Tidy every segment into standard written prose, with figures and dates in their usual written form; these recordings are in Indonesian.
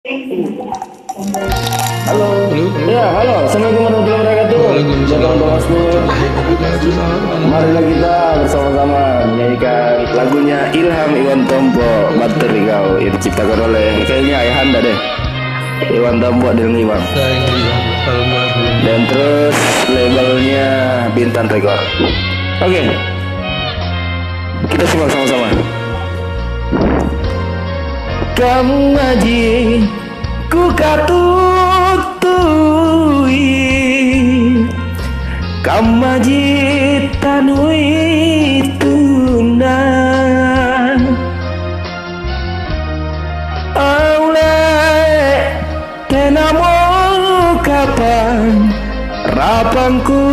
Halo. Halo, halo. Ya, halo. Assalamualaikum warahmatullahi wabarakatuh. Waalaikumsalam. Marilah kita bersama-sama menyanyikan lagunya Ilham Iwan Tompo, Batur Kau, yang diciptakan oleh kayaknya ayahanda deh, Iwan Tompo dan Iwan. Dan terus labelnya Bintang Record. Oke, kita simak sama-sama. Kamu ngaji ku katutui, kamu ngaji tanui tunan, oleh tenamo kapan rapangku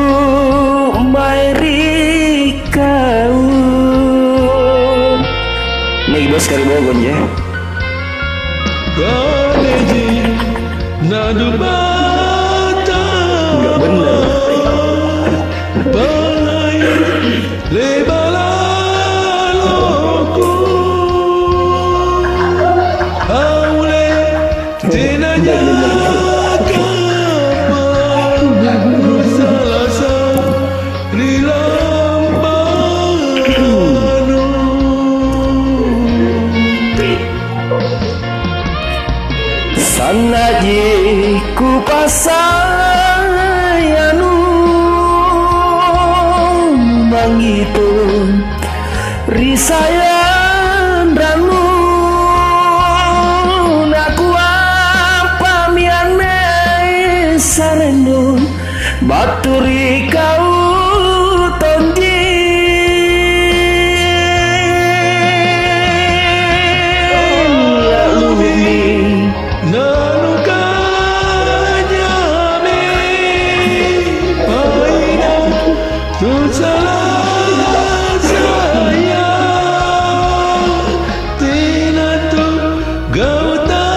mairi kau. Nih bos kari bogon ya. Kaleji nadu bata Enggak bener. balai lebalaloku aule tenanya kapan salasa rilambanu. Sanaji ku pasayanu mangitu risayan ranu naku apa miane sarendun baturi kau tonji ya lumi. Nanu kanyame paina tu salah saya tina tu gauta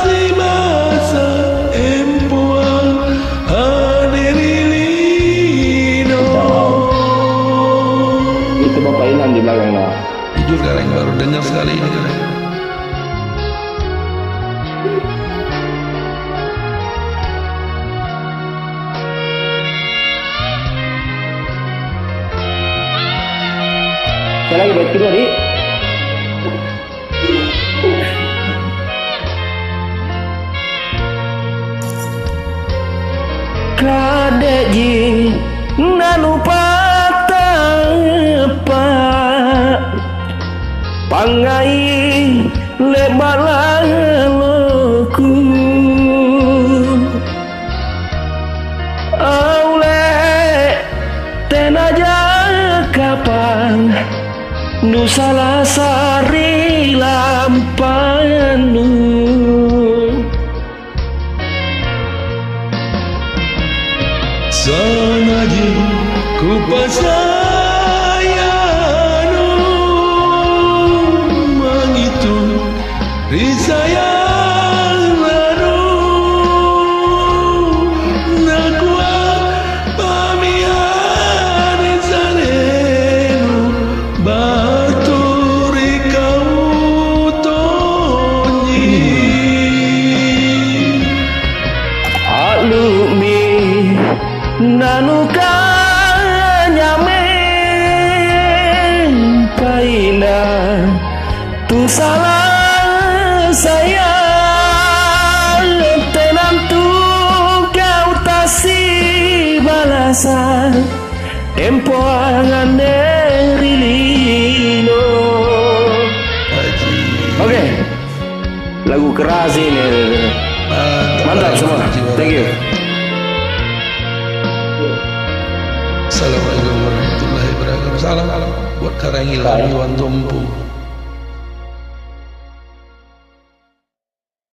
si masa empuan hanerilino. Itu Bapak Ilham di belakang no. Jujur kalian baru dengar sekali ini kalian. Saya lagi bait kedua di. Kadeji nanu patapa pangai lebalaloku aule tenaja kapan nusala sari lampanu. Sanaji ku pasayanu mangitu risayang lalu nakua pamian salenu baturi kau tonyi. Alumi nanu kanyame paina tu salah saya tenantu kau tasi balasan tempo rilino. Oke, lagu keras ini. Mantap semua, thank you. Assalamualaikum warahmatullahi wabarakatuh. Salam buat Karangil Iwan Tompo.